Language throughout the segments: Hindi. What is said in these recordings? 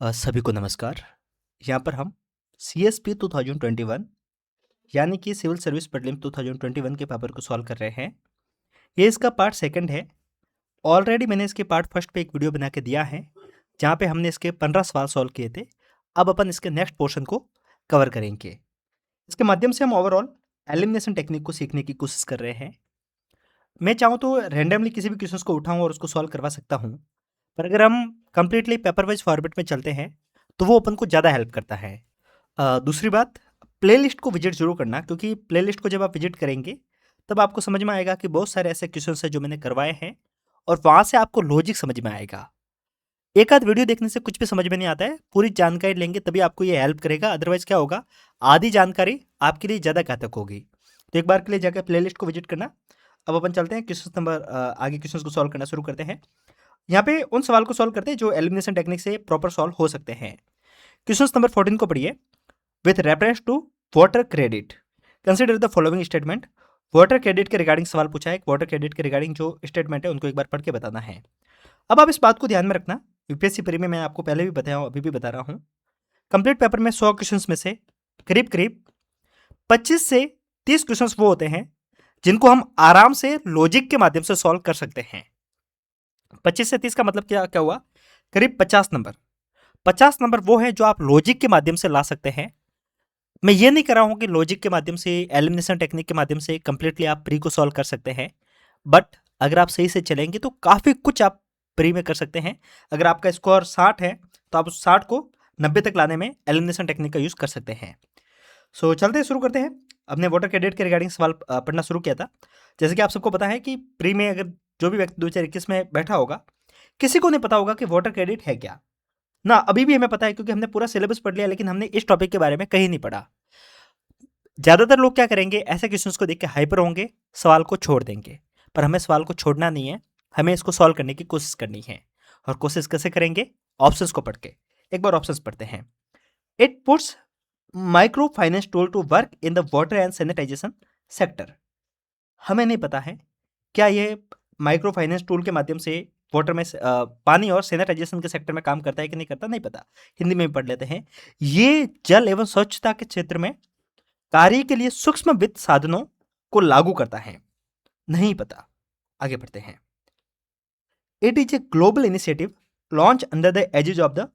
सभी को नमस्कार। यहाँ पर हम CSP 2021 यानी कि सिविल सर्विस प्रीलिम्स 2021 के पेपर को सॉल्व कर रहे हैं। ये इसका पार्ट सेकंड है। ऑलरेडी मैंने इसके पार्ट फर्स्ट पे एक वीडियो बना के दिया है जहाँ पे हमने इसके 15 सवाल सॉल्व किए थे। अब अपन इसके नेक्स्ट पोर्शन को कवर करेंगे। इसके माध्यम से हम ओवरऑल एलिमिनेशन टेक्निक को सीखने की कोशिश कर रहे हैं। मैं चाहूँ तो रैंडमली किसी भी क्वेश्चन को उठाऊँ और उसको सॉल्व करवा सकता हूँ, पर अगर हम कंप्लीटली पेपर वाइज फॉर्मेट में चलते हैं तो वो अपन को ज़्यादा हेल्प करता है। दूसरी बात, प्लेलिस्ट को विजिट जरूर करना, क्योंकि प्लेलिस्ट को जब आप विजिट करेंगे तब आपको समझ में आएगा कि बहुत सारे ऐसे क्वेश्चन हैं जो मैंने करवाए हैं और वहाँ से आपको लॉजिक समझ में आएगा। एक आध वीडियो देखने से कुछ भी समझ में नहीं आता है, पूरी जानकारी लेंगे तभी आपको ये हेल्प करेगा। अदरवाइज क्या होगा, आधी जानकारी आपके लिए ज़्यादा घातक होगी। तो एक बार के लिए जाकर प्लेलिस्ट को विजिट करना। अब अपन चलते हैं क्वेश्चन नंबर आगे क्वेश्चन को सॉल्व करना शुरू करते हैं। यहाँ पे उन सवाल को सॉल्व करते हैं जो एलिमिनेशन टेक्निक से प्रॉपर सॉल्व हो सकते हैं। क्वेश्चन नंबर 14 को पढ़िए। With reference to water credit consider the following statement. Water credit के रिगार्डिंग सवाल पूछा है। वाटर क्रेडिट के रिगार्डिंग जो स्टेटमेंट है उनको एक बार पढ़ के बताना है। अब आप इस बात को ध्यान में रखना, यूपीएससी प्री में मैं आपको पहले भी बताया हूँ, अभी भी बता रहा हूँ। कंप्लीट पेपर में 100 क्वेश्चंस में से करीब करीब 25 से 30 क्वेश्चंस वो होते हैं जिनको हम आराम से लॉजिक के माध्यम से सॉल्व कर सकते हैं। 25 से 30 का मतलब क्या क्या हुआ, करीब 50 नंबर। 50 नंबर वो है जो आप लॉजिक के माध्यम से ला सकते हैं। मैं ये नहीं कर रहा हूं कि लॉजिक के माध्यम से, एलिमिनेशन टेक्निक के माध्यम से कंप्लीटली आप प्री को सॉल्व कर सकते हैं, बट अगर आप सही से चलेंगे तो काफ़ी कुछ आप प्री में कर सकते हैं। अगर आपका स्कोर 60 है तो आप उस 60 को 90 तक लाने में एलिमिनेशन टेक्निक का यूज़ कर सकते हैं। सो चलते हैं, शुरू करते हैं। हमने वाटर क्रेडिट के रिगार्डिंग सवाल पढ़ना शुरू किया था। जैसे कि आप सबको पता है कि प्री में अगर जो भी व्यक्ति 2021 में बैठा होगा, किसी को नहीं पता होगा कि वाटर क्रेडिट है क्या ना। अभी भी हमें पता है क्योंकि हमने पूरा सिलेबस पढ़ लिया, लेकिन हमने इस टॉपिक के बारे में कहीं नहीं पढ़ा। ज़्यादातर लोग क्या करेंगे, ऐसे क्वेश्चंस को देख के हाइपर होंगे, सवाल को छोड़ देंगे। पर हमें सवाल को छोड़ना नहीं है, हमें इसको सॉल्व करने की कोशिश करनी है। और कोशिश कैसे करेंगे, ऑप्शंस को पढ़ के। एक बार ऑप्शंस पढ़ते हैं। It puts micro finance tool to work in the water and sanitization sector. हमें नहीं पता है क्या ये माइक्रो फाइनेंस टूल के माध्यम से वाटर में पानी और सैनिटाइजेशन के सेक्टर में काम करता है कि नहीं करता, नहीं पता। हिंदी में भी पढ़ लेते हैं। ये जल एवं स्वच्छता के क्षेत्र में कार्य के लिए सूक्ष्म वित्त साधनों को लागू करता है, नहीं पता। आगे बढ़ते हैं। It is a global initiative launch under the aegis of the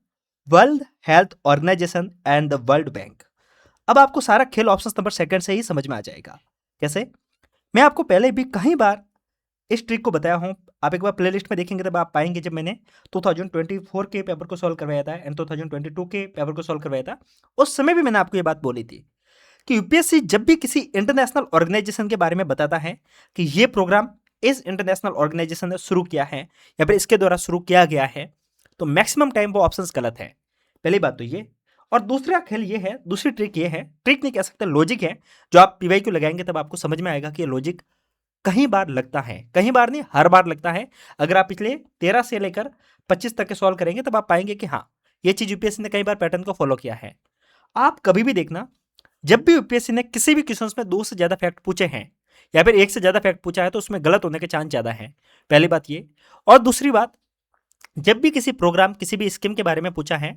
World Health Organization and the World Bank. अब आपको सारा खेल ऑप्शन नंबर सेकंड से ही समझ में आ जाएगा। कैसे, मैं आपको पहले भी कई बार इस ट्रिक को बताया हूं। आप एक बार प्लेलिस्ट में देखेंगे तब आप पाएंगे, जब मैंने 2024 के पेपर को सॉल्व करवाया था एंड 2022 के पेपर को सॉल्व करवाया था, उस समय भी मैंने आपको ये बात बोली थी कि यूपीएससी जब भी किसी इंटरनेशनल ऑर्गेनाइजेशन के बारे में बताता है कि ये प्रोग्राम इस इंटरनेशनल ऑर्गेनाइजेशन ने शुरू किया है या फिर इसके द्वारा शुरू किया गया है, तो मैक्सिमम टाइम वो ऑप्शंस गलत है। पहली बात तो ये। और दूसरा खेल ये है, दूसरी ट्रिक ये है, ट्रिक नहीं कह सकते, लॉजिक है, जो आप पीवाईक्यू लगाएंगे तब आपको समझ में आएगा कि ये लॉजिक कई बार लगता है, कई बार नहीं, हर बार लगता है। अगर आप पिछले 13 से लेकर 25 तक के सॉल्व करेंगे तब आप पाएंगे कि हाँ, ये चीज यूपीएससी ने कई बार पैटर्न को फॉलो किया है। आप कभी भी देखना, जब भी यूपीएससी ने किसी भी क्वेश्चंस में 2 से ज्यादा फैक्ट पूछे हैं या फिर 1 से ज्यादा फैक्ट पूछा है तो उसमें गलत होने के चांस ज्यादा है। पहली बात ये। और दूसरी बात, जब भी किसी प्रोग्राम, किसी भी स्कीम के बारे में पूछा है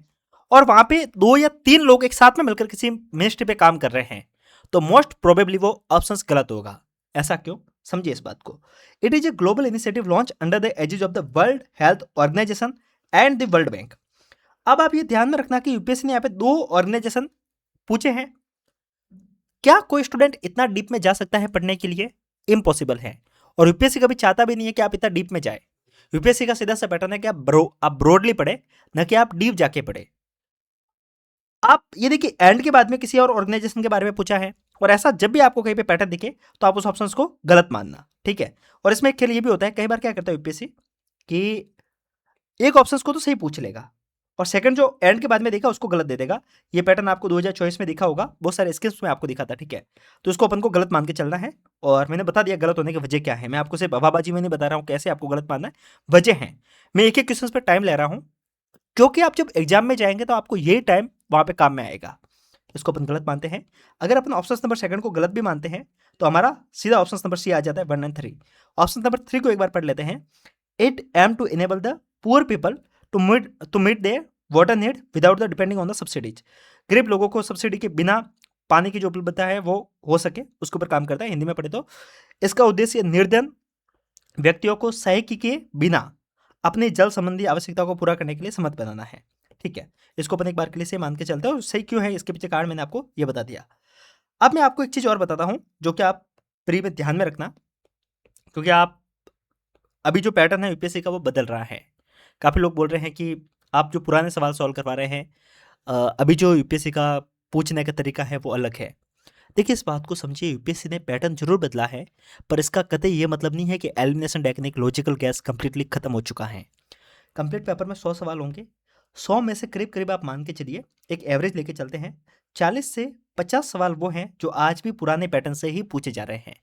और वहां पे 2 या 3 लोग एक साथ में मिलकर किसी मिनिस्ट्री पे काम कर रहे हैं, तो मोस्ट प्रोबेबली वो ऑप्शंस गलत होगा। ऐसा क्यों, समझिए इस बात को। It is a global initiative launch under the aegis of the World Health Organization and the World Bank. अब आप ये ध्यान में रखना कि यूपीएससी ने यहाँ पे 2 ऑर्गेनाइजेशन पूछे हैं। क्या कोई स्टूडेंट इतना डीप में जा सकता है पढ़ने के लिए? इम्पॉसिबल है। और यूपीएससी कभी चाहता भी नहीं है कि आप इतना डीप में जाए। यूपीएससी का सीधा सा पैटर्न है कि आप ब्रॉडली पढ़े, न कि आप डीप जाके पढ़े। आप ये देखिए, एंड के बाद में किसी और ऑर्गेनाइजेशन के बारे में पूछा है, और ऐसा जब भी आपको कहीं पे पैटर्न दिखे तो आप उस ऑप्शंस को गलत मानना, ठीक है। और इसमें एक खेल ये भी होता है, कई बार क्या करता है यूपीएससी कि एक ऑप्शंस को तो सही पूछ लेगा और सेकंड जो एंड के बाद में देखा उसको गलत दे देगा। ये पैटर्न आपको 2024 में दिखा होगा, बहुत सारे स्किल्स में आपको दिखा था, ठीक है। तो इसको अपन को गलत मान के चलना है। और मैंने बता दिया गलत होने की वजह क्या है। मैं आपको सिर्फ हवाबाजी में नहीं बता रहा हूँ कैसे आपको गलत मानना है, वजह है। मैं एक एक क्वेश्चन पर टाइम ले रहा हूँ, क्योंकि आप जब एग्जाम में जाएंगे तो आपको ये टाइम वहां पे काम में आएगा। इसको अपन गलत मानते हैं। अगर अपन ऑप्शन नंबर सेकंड को गलत भी मानते हैं तो हमारा सीधा ऑप्शन नंबर सी आ जाता है, 1 एंड 3। ऑप्शन नंबर 3 को एक बार पढ़ लेते हैं। It aim to enable the poor people to meet their water need without the depending on the subsidies. गरीब लोगों को सब्सिडी के बिना पानी की जो उपलब्धता है वो हो सके, उसके ऊपर काम करता है, हिंदी में पढ़े तो। इसका उद्देश्य निर्धन व्यक्तियों को सहायता के बिना अपनी जल संबंधी आवश्यकता को पूरा करने के लिए समर्थ बनाना है। ठीक है, इसको अपन एक बार के लिए से मान के चलते हैं। सही क्यों है इसके पीछे कारण मैंने आपको ये बता दिया। अब मैं आपको एक चीज और बताता हूं जो कि आप प्री में ध्यान में रखना, क्योंकि आप अभी जो पैटर्न है यूपीएससी का वो बदल रहा है। काफी लोग बोल रहे हैं कि आप जो पुराने सवाल सॉल्व करवा रहे हैं, अभी जो यूपीएससी का पूछने का तरीका है वो अलग है। देखिए, इस बात को समझिए, यूपीएससी ने पैटर्न जरूर बदला है, पर इसका कतई ये मतलब नहीं है कि elimination technique logical gas completely खत्म हो चुका है। कंप्लीट पेपर में 100 सवाल होंगे, 100 में से करीब करीब आप मान के चलिए, एक एवरेज लेके चलते हैं, 40 से 50 सवाल वो हैं जो आज भी पुराने पैटर्न से ही पूछे जा रहे हैं।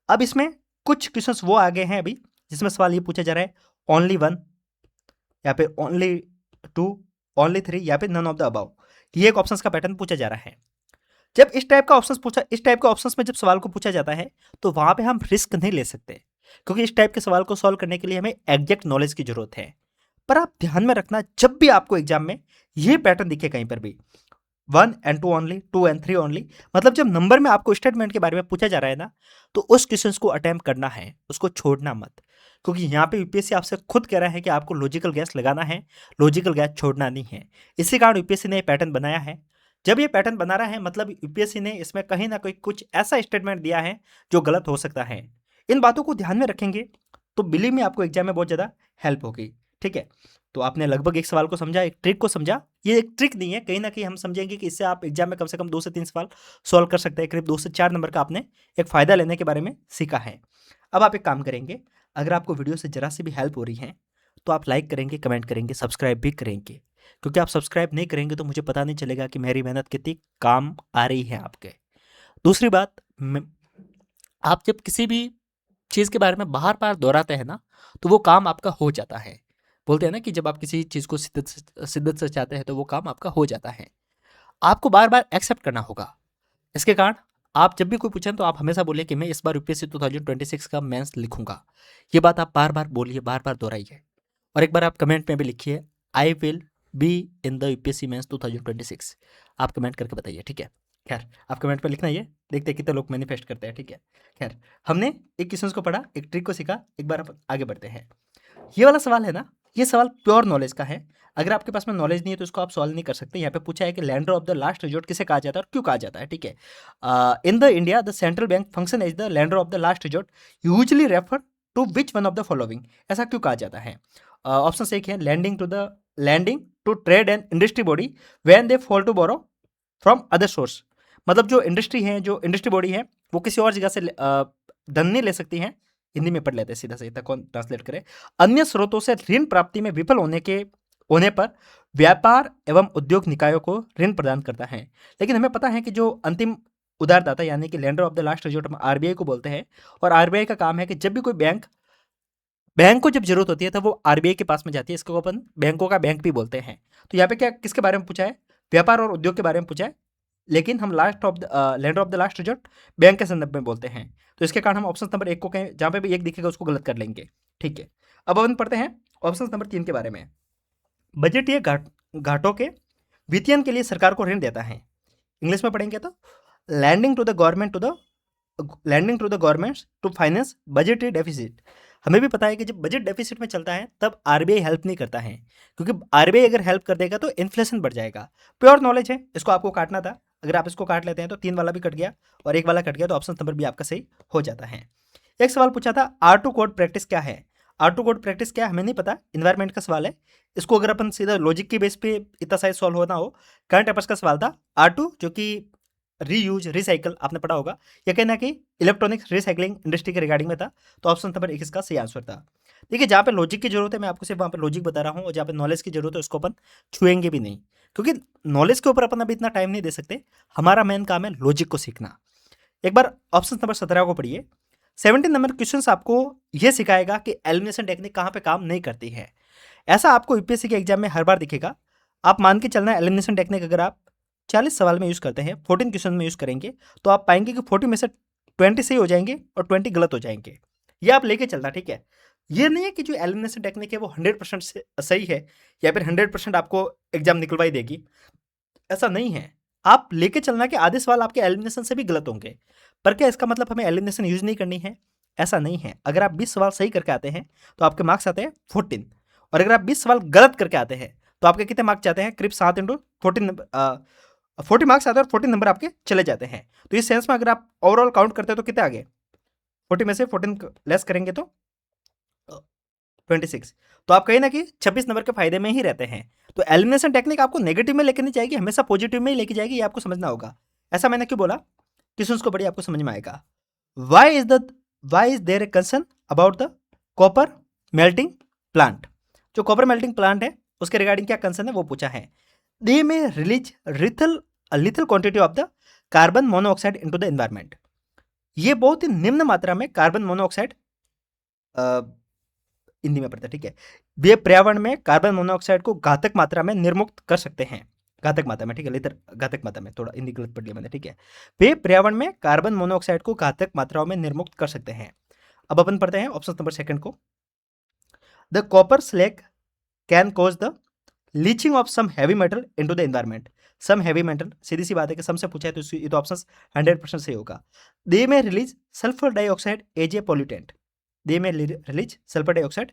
अब इसमें कुछ क्वेश्चंस वो आ गए हैं अभी जिसमें सवाल ये पूछा जा रहा है ओनली 1 या फिर ओनली 2, ओनली 3 या फिर नन ऑफ द अबव। ये एक ऑप्शंस का पैटर्न पूछा जा रहा है। जब इस टाइप के ऑप्शंस में जब सवाल को पूछा जाता है तो वहां पे हम रिस्क नहीं ले सकते, क्योंकि इस टाइप के सवाल को सॉल्व करने के लिए हमें एग्जैक्ट नॉलेज की जरूरत है। पर आप ध्यान में रखना, जब भी आपको एग्जाम में ये पैटर्न दिखे कहीं पर भी 1 and 2 ओनली, 2 and 3 ओनली, मतलब जब नंबर में आपको स्टेटमेंट के बारे में पूछा जा रहा है ना, तो उस क्वेश्चन को अटेम्प्ट करना है, उसको छोड़ना मत। क्योंकि यहाँ पे यूपीएससी आपसे खुद कह रहा है कि आपको लॉजिकल गैस लगाना है, लॉजिकल गैस छोड़ना नहीं है। इसी कारण यूपीएससी ने पैटर्न बनाया है। जब ये पैटर्न बना रहा है मतलब यूपीएससी ने इसमें कहीं ना कहीं कुछ ऐसा स्टेटमेंट दिया है जो गलत हो सकता है। इन बातों को ध्यान में रखेंगे तो बिलीव में आपको एग्जाम में बहुत ज़्यादा हेल्प होगी। ठीक है, तो आपने लगभग एक सवाल को समझा, एक ट्रिक को समझा। ये एक ट्रिक नहीं है, कहीं ना कहीं हम समझेंगे कि इससे आप एग्जाम में कम से कम 2 से 3 सवाल सॉल्व कर सकते हैं। करीब 2 से 4 नंबर का आपने एक फ़ायदा लेने के बारे में सीखा है। अब आप एक काम करेंगे, अगर आपको वीडियो से जरा सी भी हेल्प हो रही है तो आप लाइक करेंगे, कमेंट करेंगे, सब्सक्राइब भी करेंगे, क्योंकि आप सब्सक्राइब नहीं करेंगे तो मुझे पता नहीं चलेगा कि मेरी मेहनत कितनी काम आ रही है आपके। दूसरी बात, आप जब किसी भी चीज़ के बारे में बार बार दोहराते हैं ना, तो वो काम आपका हो जाता है। बोलते हैं ना कि जब आप किसी चीज़ को शिद्दत से चाहते हैं तो वो काम आपका हो जाता है। आपको बार बार एक्सेप्ट करना होगा। इसके कारण आप जब भी कोई पूछें तो आप हमेशा बोलिए कि मैं इस बार यूपीएससी 2026 का मेंस लिखूंगा। ये बात आप बार बार बोलिए, बार बार दोहराइए। और एक बार आप कमेंट में भी लिखिए, I will be in the UPSC mains 2026। आप कमेंट करके बताइए। ठीक है, खैर आप कमेंट पर लिखना, ये देखते हैं कितने लोग मैनिफेस्ट करते हैं। ठीक है, खैर हमने एक क्वेश्चन को पढ़ा, एक ट्रिक को सीखा, एक बार आप आगे बढ़ते हैं। ये वाला सवाल है ना, ये सवाल प्योर नॉलेज का है। अगर आपके पास में नॉलेज नहीं है तो इसको आप सॉल्व नहीं कर सकते। यहाँ पे पूछा है कि lander of the last resort किसे कहा जाता है और क्यों कहा जाता है। ठीक है, in the India the central bank function as the lender of the last resort usually refer to which one of the following. ऐसा क्यों कहा जाता है? ऑप्शन एक है lending to trade and industry body when they fail to borrow from other source. मतलब जो इंडस्ट्री है, जो इंडस्ट्री बॉडी है, वो किसी और जगह से धन नहीं ले सकती है। हिंदी में पढ़ लेते हैं सीधा सीधा, कौन ट्रांसलेट करे। अन्य स्रोतों से ऋण प्राप्ति में विफल होने पर व्यापार एवं उद्योग निकायों को ऋण प्रदान करता है। लेकिन हमें पता है कि जो अंतिम उधारदाता यानी कि lander of the last resort हम आरबीआई को बोलते हैं, और आरबीआई का काम है कि जब भी कोई बैंक को जब जरूरत होती है तब वो आरबीआई के पास में जाती है। इसको अपन बैंकों का बैंक भी बोलते हैं। तो यहाँ पे क्या किसके बारे में पूछा है? व्यापार और उद्योग के बारे में पूछा है, लेकिन हम lander of the last resort bank के संदर्भ में बोलते हैं। तो इसके कारण हम ऑप्शन नंबर 1 को कहें, जहाँ पे भी 1 दिखेगा उसको गलत कर लेंगे। ठीक है, अब अपन पढ़ते हैं ऑप्शन नंबर 3 के बारे में। बजटीय घाटों के वित्तीयन के लिए सरकार को ऋण देता है। इंग्लिश में पढ़ेंगे तो lending to the governments to finance budgetary deficit. हमें भी पता है कि जब बजट डेफिसिट में चलता है तब आरबीआई हेल्प नहीं करता है, क्योंकि आरबीआई अगर हेल्प कर देगा तो इन्फ्लेशन बढ़ जाएगा। प्योर नॉलेज है, इसको आपको काटना था। अगर आप इसको काट लेते हैं तो 3 वाला भी कट गया और 1 वाला कट गया, तो ऑप्शन नंबर भी आपका सही हो जाता है। एक सवाल पूछा था, R2 कोड प्रैक्टिस क्या है? R2 कोड प्रैक्टिस क्या है हमें नहीं पता, इन्वायरमेंट का सवाल है। इसको अगर अपन सीधा लॉजिक के बेस पे इतना साइज सॉल्व होना हो, करंट अफेयर्स का सवाल था। R2 जो कि रीयूज रिसाइकल आपने पढ़ा होगा, यह कहना कि इलेक्ट्रॉनिक्स रिसाइकलिंग इंडस्ट्री के रिगार्डिंग में था। तो ऑप्शन नंबर 1 इसका सही आंसर था। देखिए, जहाँ पे लॉजिक की जरूरत है मैं आपको सिर्फ वहाँ पे लॉजिक बता रहा हूँ, और जहाँ पे नॉलेज की जरूरत है उसको अपन छुएंगे भी नहीं, क्योंकि नॉलेज के ऊपर अपन अभी इतना टाइम नहीं दे सकते। हमारा मेन काम है लॉजिक को सीखना। एक बार ऑप्शन नंबर 17 को पढ़िए। 17 नंबर क्वेश्चन आपको यह सिखाएगा कि एलिमिनेशन टेक्निक कहाँ पे काम नहीं करती है। ऐसा आपको यूपीएससी के एग्जाम में हर बार दिखेगा। आप मान के चलना, एलिमिनेशन टेक्निक अगर आप 40 सवाल में यूज़ करते हैं, 14 क्वेश्चन में यूज़ करेंगे, तो आप पाएंगे कि 40 में से 20 सही हो जाएंगे और 20 गलत हो जाएंगे। ये आप लेके चलना, ठीक है। ये नहीं है कि जो एलिमिनेशन टेक्निक है वो 100% से सही है या फिर 100% आपको एग्जाम निकलवाई देगी, ऐसा नहीं है। आप लेके चलना कि आधे सवाल आपके एलिमिनेशन से भी गलत होंगे, पर क्या इसका मतलब हमें एलिमिनेशन यूज नहीं करनी है? ऐसा नहीं है। अगर आप 20 सवाल सही करके आते हैं तो आपके मार्क्स आते हैं 14, और अगर आप 20 सवाल गलत करके आते हैं तो आपके कितने मार्क्स जाते हैं? करीब 7 इंटू 14, 40 मार्क्स आते हैं और 14 नंबर आपके चले जाते हैं। तो इस सेंस में अगर आप ओवरऑल काउंट करते हैं तो कितने आगे? 40 में से 14 लेस करेंगे तो 26। तो आप कहीं ना कि 26 नंबर के फायदे में ही रहते हैं। तो एलिमिनेशन टेक्निक आपको नेगेटिव में लेके नहीं जाएगी, हमेशा पॉजिटिव में ही लेके जाएगी, ये आपको समझना होगा। ऐसा मैंने क्यों बोला? क्वेश्चंस को बड़ी आपको समझ में आएगा। Why is there a concern about the copper melting plant? जो कॉपर मेल्टिंग प्लांट है उसके रिगार्डिंग क्या कंसर्न है वो पूछा है। दे may release lethal quantity of the carbon monoxide into the environment. ये बहुत ही निम्न मात्रा में कार्बन मोनोऑक्साइड हिंदी में पड़ता है, ठीक है। वे पर्यावरण में कार्बन मोनोऑक्साइड को घातक मात्रा में निर्मुक्त कर सकते हैं। घातक मात्रा में, ठीक है, लेतर घातक मात्रा में, थोड़ा हिंदी गलत पढ़ लिया मैंने, ठीक है। वे पर्यावरण में कार्बन मोनोऑक्साइड को घातक मात्राओं में निर्मुक्त कर सकते हैं। अब अपन पढ़ते हैं ऑप्शन नंबर सेकंड को। The copper slag can cause the leaching of some heavy metal into the environment. Some heavy metal, सीधी सी बात है कि सम से पूछा है तो ये तो ऑप्शन 100% सही होगा। They may release sulphur dioxide as a pollutant. They may release sulphur dioxide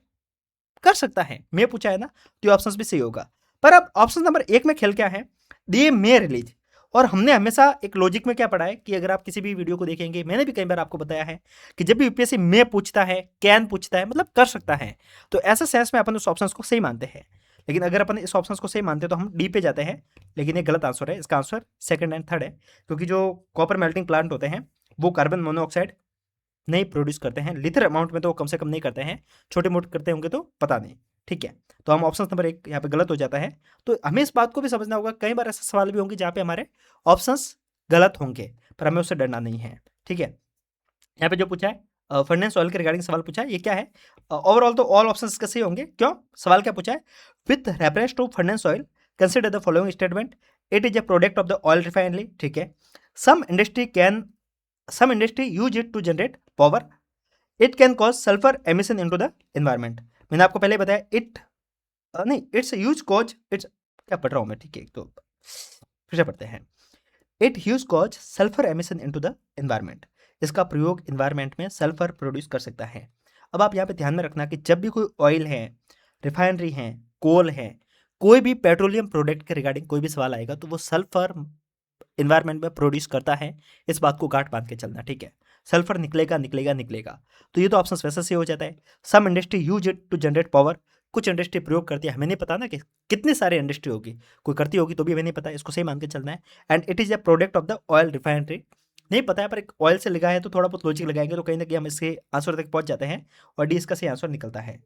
कर सकता है, मैं पूछा है ना, तो ऑप्शन भी सही होगा। पर अब ऑप्शन नंबर 1 में खेल क्या है? दे मे रिलीज। और हमने हमेशा एक लॉजिक में क्या पढ़ा है कि अगर आप किसी भी वीडियो को देखेंगे, मैंने भी कई बार आपको बताया है कि जब भी यूपीएससी मे पूछता है, कैन पूछता है, मतलब कर सकता है, तो ऐसे सेंस में अपन उस ऑप्शन को सही मानते हैं। लेकिन अगर अपन इस ऑप्शन को सही मानते हैं तो हम डी पे जाते हैं, लेकिन ये गलत आंसर है। इसका आंसर सेकंड एंड थर्ड है, क्योंकि जो कॉपर मेल्टिंग प्लांट होते हैं वो कार्बन मोनोऑक्साइड नहीं प्रोड्यूस करते हैं। लिथर अमाउंट में तो कम से कम नहीं करते हैं, छोटे मोटे करते होंगे तो पता नहीं, ठीक है। तो हम ऑप्शन नंबर 1 यहाँ पे गलत हो जाता है। तो हमें इस बात को भी समझना होगा, कई बार ऐसे सवाल भी होंगे जहाँ पे हमारे ऑप्शंस गलत होंगे, पर हमें उससे डरना नहीं है, ठीक है। यहाँ पे जो पूछा है फर्नेस ऑयल के रिगार्डिंग सवाल पूछा है, ये क्या है? ओवरऑल तो ऑल ऑप्शंस के सही होंगे। क्यों? सवाल क्या पूछा है? With reference to furnace oil consider the following statement. It is a product of the oil refinery, ठीक है। Some industry use it to generate power. It can cause sulphur emission into the environment. मैंने आपको पहले बताया इट नहीं, इट्स ह्यूज कॉज, इट्स क्या पढ़ रहा हूँ मैं, ठीक है, तो फिर से पढ़ते हैं। It huge cause sulphur emission into the environment. इसका प्रयोग एनवायरमेंट में सल्फर प्रोड्यूस कर सकता है। अब आप यहाँ पे ध्यान में रखना कि जब भी कोई ऑयल है, रिफाइनरी है, कोल है, कोई भी पेट्रोलियम प्रोडक्ट के रिगार्डिंग कोई भी सवाल आएगा तो वो सल्फर इन्वायरमेंट में प्रोड्यूस करता है। इस बात को गांठ बांध के चलना, ठीक है। सल्फर निकलेगा निकलेगा निकलेगा। तो ये तो ऑप्शन वैसे से हो जाता है। Some industry use it to generate power. कुछ इंडस्ट्री प्रयोग करती है, हमें नहीं पता ना कि कितनी सारी इंडस्ट्री होगी, कोई करती होगी तो भी हमें नहीं पता, इसको सही मान के चलना है। And it is a product of the oil refinery. नहीं पता है, पर एक ऑयल से लगा है तो थोड़ा बहुत लॉजिक लगाएंगे तो कहीं ना कहीं हम इसके आंसर तक पहुंच जाते हैं, और डी इसका सही आंसर निकलता है।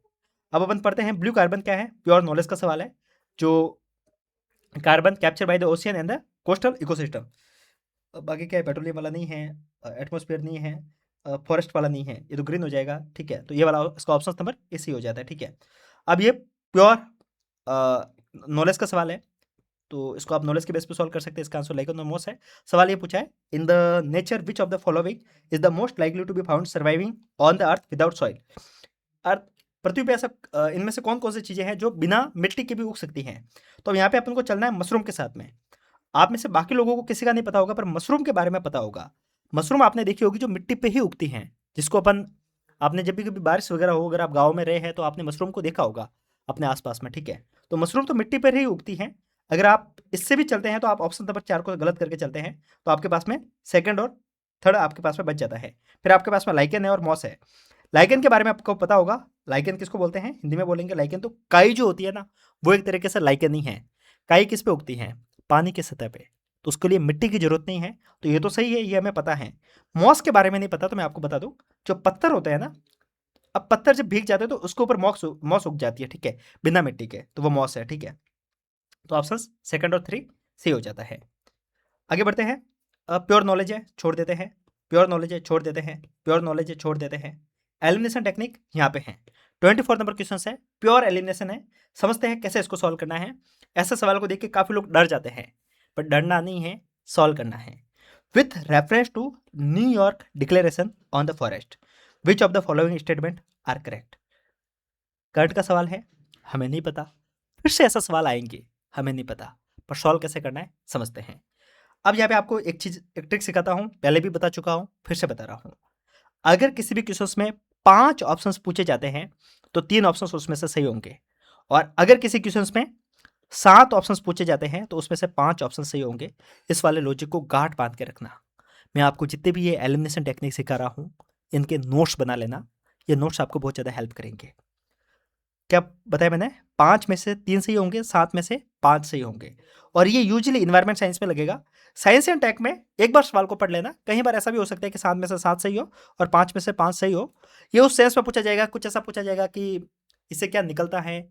अब अपन पढ़ते हैं ब्लू कार्बन क्या है, प्योर नॉलेज का सवाल है। जो carbon capture by the ocean and the coastal ecosystem. बाकी क्या है, पेट्रोलियम वाला नहीं है, एटमॉस्फेयर नहीं है, फॉरेस्ट वाला नहीं है, ये तो ग्रीन हो जाएगा, ठीक है। तो ये वाला इसका ऑप्शन नंबर इसी हो जाता है, ठीक है। अब ये प्योर नॉलेज का सवाल है, तो इसको आप नॉलेज के बेस पे सॉल्व कर सकते हैं। इसका आंसर लाइक द मोस्ट है। सवाल ये पूछा है, in the nature which of the following is the most likely to be found surviving on the earth without soil. Earth, पृथ्वी पे ऐसा इनमें से कौन कौन सी चीजें हैं जो बिना मिट्टी के भी उग सकती हैं? तो अब यहाँ पे अपन को चलना है मशरूम के साथ में। आप में से बाकी लोगों को किसी का नहीं पता होगा, पर मशरूम के बारे में पता होगा। मशरूम आपने देखी होगी जो मिट्टी पे ही उगती हैं, जिसको अपन, आपने जब भी कभी बारिश वगैरह हो, अगर आप गाँव में रहे हैं तो आपने मशरूम को देखा होगा अपने आसपास में, ठीक है। तो मशरूम तो मिट्टी पर ही उगती हैं। अगर आप इससे भी चलते हैं तो आप ऑप्शन नंबर 4 को गलत करके चलते हैं, तो आपके पास में सेकंड और थर्ड आपके पास में बच जाता है। फिर आपके पास में लाइकेन है और मॉस है। लाइकेन के बारे में आपको पता होगा, लाइकेन किसको बोलते हैं? हिंदी में बोलेंगे लाइकेन तो काई जो होती है ना, वो एक तरीके से लाइकेन ही है। काई किस पे उगती है? पानी की सतह पे, तो उसके लिए मिट्टी की जरूरत नहीं है। तो ये तो सही है, ये हमें पता है। मॉस के बारे में नहीं पता, तो मैं आपको बता दूं, जो पत्थर होते हैं ना, अब पत्थर जब भीग जाते हैं तो उसके ऊपर मॉस मॉस उग जाती है, ठीक है, बिना मिट्टी के, तो वो मॉस है, ठीक है। तो ऑप्शन सेकंड और 3 सही हो जाता है। आगे बढ़ते हैं। प्योर नॉलेज है, छोड़ देते हैं। प्योर नॉलेज है, छोड़ देते हैं। प्योर नॉलेज है, छोड़ देते हैं। एलिमिनेशन टेक्निक यहाँ पे है। 24 नंबर क्वेश्चन है, प्योर एलिमिनेशन है। समझते हैं कैसे इसको सॉल्व करना है। ऐसे सवाल को देख के काफी लोग डर जाते हैं, पर डरना नहीं है, सॉल्व करना है। With reference to New York declaration on the forest, which of the following statement are correct? Current का सवाल है, हमें नहीं पता, फिर से ऐसा सवाल आएंगे, हमें नहीं पता, पर सॉल्व कैसे करना है समझते हैं। अब यहाँ पे आपको एक ट्रिक सिखाता हूँ, पहले भी बता चुका हूँ, फिर से बता रहा हूँ। अगर किसी भी क्वेश्चंस में 5 ऑप्शंस पूछे जाते हैं तो 3 ऑप्शंस उसमें से सही होंगे, और अगर किसी क्वेश्चंस में 7 ऑप्शंस पूछे जाते हैं तो उसमें से 5 ऑप्शन सही होंगे। इस वाले लॉजिक को गांठ बांध के रखना। मैं आपको जितने भी ये एलिमिनेशन टेक्निक सिखा रहा हूँ, इनके नोट्स बना लेना, ये नोट्स आपको बहुत ज़्यादा हेल्प करेंगे। क्या बताया मैंने, 5 में से 3 सही होंगे, 7 में से 5 सही होंगे, और ये यूजुअली इन्वायरमेंट साइंस में लगेगा। साइंस एंड टेक में एक बार सवाल को पढ़ लेना, कई बार ऐसा भी हो सकता है कि 7 में से 7 सही हो और 5 में से 5 सही हो। ये उस सेंस में पूछा जाएगा, कुछ ऐसा पूछा जाएगा कि इससे क्या निकलता है,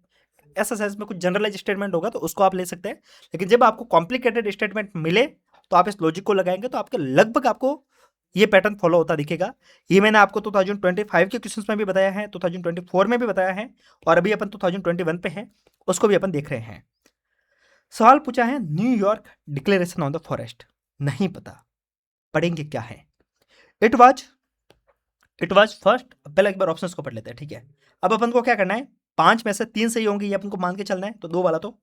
ऐसा सेंस में कुछ जनरलाइज स्टेटमेंट होगा तो उसको आप ले सकते हैं। लेकिन जब आपको कॉम्प्लिकेटेड स्टेटमेंट मिले तो आप इस लॉजिक को लगाएंगे तो आपके लगभग आपको ये पैटर्न फॉलो होता दिखेगा। ये मैंने आपको 2025 के क्वेश्चंस में भी बताया है, 2024 में भी बताया है, और अभी अपन 2021 पे हैं, उसको भी अपन देख रहे हैं। सवाल पूछा है New York declaration on the forest, नहीं पता, पढ़ेंगे क्या है। इट वाज फर्स्ट, पहले एक बार ऑप्शंस को पढ़ लेते हैं, ठीक है। अब अपन को क्या करना है, 5 में से 3 सही होंगे ये अपन को मान के चलना है, तो 2 वाला तो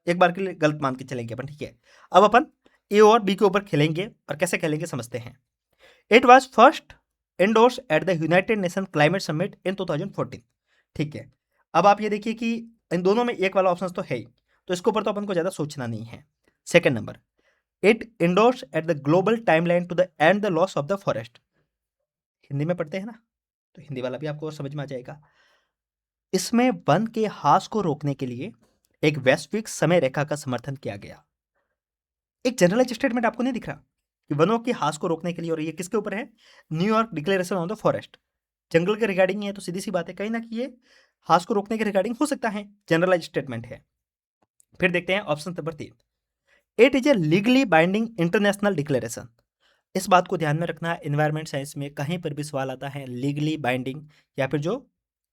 एक बार के लिए गलत मान के चलेंगे अपन, ठीक है। अब अपन ए और बी के ऊपर खेलेंगे, और कैसे खेलेंगे समझते हैं। It was first endorse at the United nation climate summit in 2014, ठीक है। अब आप ये देखिए कि इन दोनों में एक वाला ऑप्शन तो है ही, तो इसके ऊपर तो अपन को ज़्यादा सोचना नहीं है। Second number, it endorse at the global timeline to the end the loss of the forest, Hindi में पढ़ते हैं ना, तो हिंदी वाला भी आपको समझ में आ जाएगा। इसमें वन के ह्रास को रोकने के लिए एक वैश्विक समय रेखा का समर्थन किया गया। एक जनरलाइज स्टेटमेंट आपको नहीं दिख रहा कि वनों के ह्रास को रोकने के लिए, और ये किसके ऊपर है, New York declaration on the forest, जंगल के रिगार्डिंग है, तो सीधी सी बात है कहीं ना कहीं ये ह्रास को रोकने के रिगार्डिंग हो सकता है, जनरलाइज स्टेटमेंट है। फिर देखते हैं option number 3, it is A legally binding international declaration. इस बात को ध्यान में रखना, एनवायरमेंट साइंस में कहीं पर भी सवाल आता है लीगली बाइंडिंग, या फिर जो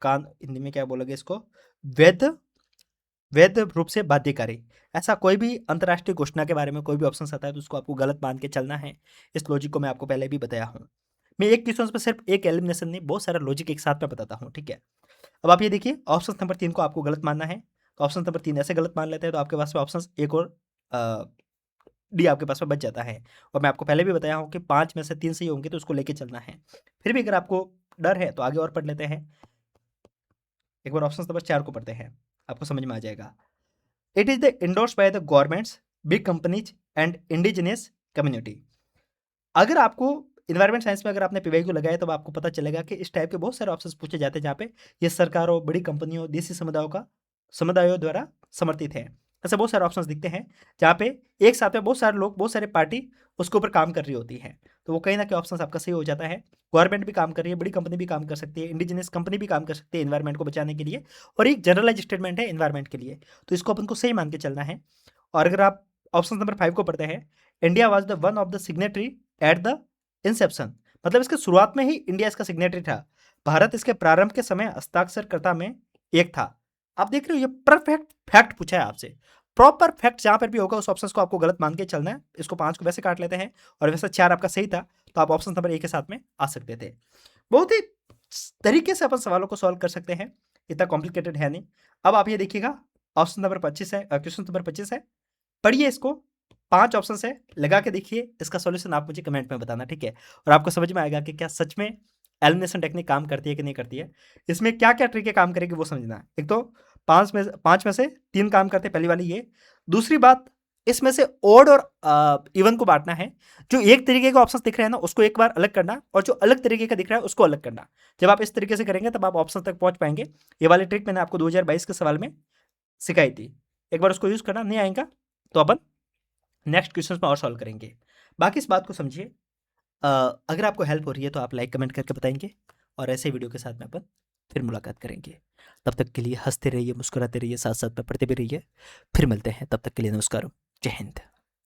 कान हिंदी में क्या बोलोगे इसको, वैध रूप से बाध्यकारी, ऐसा कोई भी अंतर्राष्ट्रीय घोषणा के बारे में कोई भी ऑप्शन आता है तो उसको आपको गलत मान के चलना है। इस लॉजिक को मैं आपको पहले भी बताया हूँ। मैं एक क्वेश्चन पर सिर्फ एक एलिमिनेशन नहीं, बहुत सारा लॉजिक एक साथ में बताता हूँ, ठीक है। अब आप ये देखिए, ऑप्शन नंबर 3 को आपको गलत मानना है, तो ऑप्शन नंबर 3 ऐसे गलत मान लेते हैं तो आपके पास में ऑप्शन एक और डी आपके पास में बच जाता है। और मैं आपको पहले भी बताया हूँ कि 5 में से 3 सही होंगे तो उसको लेके चलना है। फिर भी अगर आपको डर है तो आगे और पढ़ लेते हैं, एक बार ऑप्शन नंबर 4 को पढ़ते हैं, आपको समझ में आ जाएगा। It is the endorse by the governments, big companies and indigenous community. अगर आपको इन्वायरमेंट साइंस में अगर आपने पीवाई को लगाया तो आपको पता चलेगा कि इस टाइप के बहुत सारे ऑप्शंस पूछे जाते हैं जहाँ पे ये सरकारों, बड़ी कंपनियों, देसी समुदायों द्वारा समर्थित है। ऐसे बहुत सारे ऑप्शंस दिखते हैं जहाँ पे एक साथ में बहुत सारे लोग, बहुत सारे पार्टी उसके ऊपर काम कर रही होती है, तो वो कहीं ना कहीं ऑप्शन आपका सही हो जाता है। गवर्नमेंट भी काम कर रही है, बड़ी कंपनी भी काम कर सकती है, इंडिजिनियस कंपनी भी काम कर सकती है इन्वायरमेंट को बचाने के लिए, और एक जनरलाइज स्टेटमेंट है इन्वायरमेंट के लिए, तो इसको अपन को सही मान के चलना है। और अगर आप ऑप्शन नंबर 5 को पढ़ते हैं, India was the one of the signatory at the Inception, मतलब इसके शुरुआत में ही इंडिया इसका सिग्नेटरी था, भारत इसके प्रारंभ के समय हस्ताक्षरकर्ता में एक था। आप देख रहे हो, ये परफेक्ट फैक्ट पूछा है आपसे, प्रॉपर फैक्ट जहां पर भी होगा उस ऑप्शन को आपको गलत मान के चलना है। इसको 5 को वैसे काट लेते हैं, और वैसे 4 आपका सही था, तो आप ऑप्शन नंबर 1 के साथ में आ सकते थे। बहुत ही तरीके से अपन सवालों को सॉल्व कर सकते हैं, इतना कॉम्प्लिकेटेड है नहीं। अब आप ये देखिएगा, ऑप्शन नंबर 25 है, क्वेश्चन नंबर 25 है, पढ़िए इसको, 5 ऑप्शन है, लगा के देखिए, इसका सॉल्यूशन आप मुझे कमेंट में बताना, ठीक है। और आपको समझ में आएगा कि क्या सच में एलिमिनेशन टेक्निक काम करती है कि नहीं करती है, इसमें क्या क्या ट्रिकें काम करेगी वो समझना है। एक तो 5 में से 3 काम करते हैं, पहली वाली ये। दूसरी बात, इसमें से ओड और इवन को बांटना है। जो एक तरीके का ऑप्शन दिख रहा है ना उसको एक बार अलग करना, और जो अलग तरीके का दिख रहा है उसको अलग करना। जब आप इस तरीके से करेंगे तब आप ऑप्शन तक पहुंच पाएंगे। ये वाली ट्रिक मैंने आपको 2022 के सवाल में सिखाई थी, एक बार उसको यूज करना, नहीं आएगा तो अपन नेक्स्ट क्वेश्चन में और सॉल्व करेंगे। बाकी इस बात को समझिए। अगर आपको हेल्प हो रही है तो आप लाइक कमेंट करके बताएंगे, और ऐसे वीडियो के साथ में अपन फिर मुलाकात करेंगे। तब तक के लिए हंसते रहिए, मुस्कुराते रहिए, साथ साथ में पढ़ते भी रहिए। फिर मिलते हैं, तब तक के लिए नमस्कार, जय हिंद।